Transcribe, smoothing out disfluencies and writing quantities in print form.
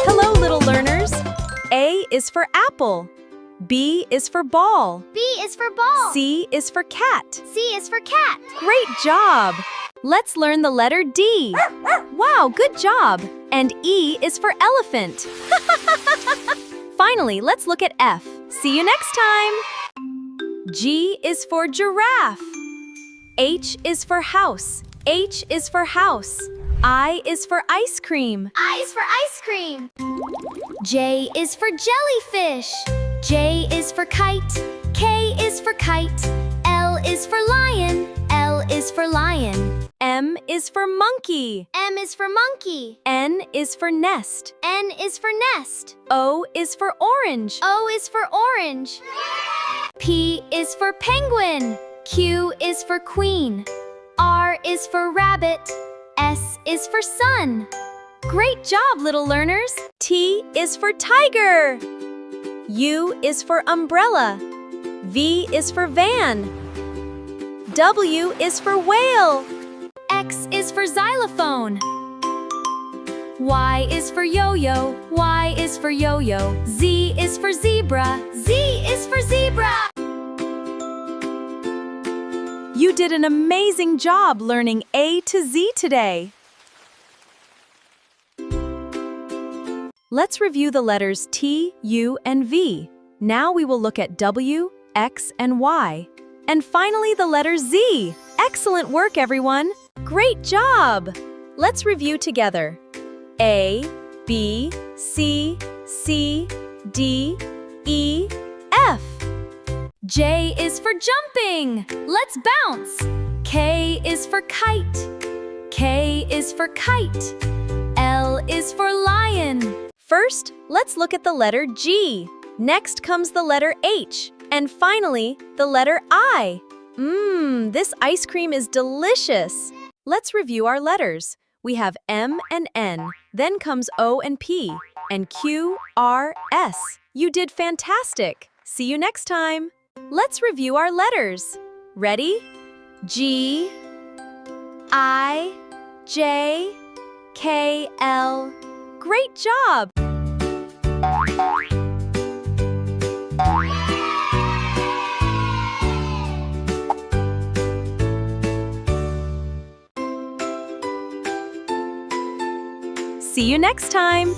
Hello, little learners. A is for apple. B is for ball. B is for ball. C is for cat. C is for cat. Great job! Let's learn the letter D. Wow, good job! And E is for elephant. Finally, let's look at F. See you next time! G is for giraffe. H is for house. H is for house. I is for ice cream. I is for ice cream. J is for jellyfish. J is for kite. K is for kite. L is for lion. L is for lion. M is for monkey. M is for monkey. N is for nest. N is for nest. O is for orange. O is for orange. P is for penguin. Q is for queen. R is for rabbit. S is for sun. Great job, little learners! T is for tiger. U is for umbrella. V is for van. W is for whale. X is for xylophone. Y is for yo-yo. Y is for yo-yo. Z is for zebra. Z is for zebra. You did an amazing job learning A to Z today. Let's review the letters T, U, and V. Now we will look at W, X, and Y. And finally, the letter Z. Excellent work, everyone! Great job! Let's review together. A, B, C, C, D, E, F. J is for jumping. Let's bounce. K is for kite. K is for kite. L is for lion. First, let's look at the letter G. Next comes the letter H. And finally, the letter I. This ice cream is delicious. Let's review our letters. We have M and N. Then comes O and P. And Q, R, S. You did fantastic. See you next time. Let's review our letters. Ready? G, I, J, K, L. Great job! See you next time!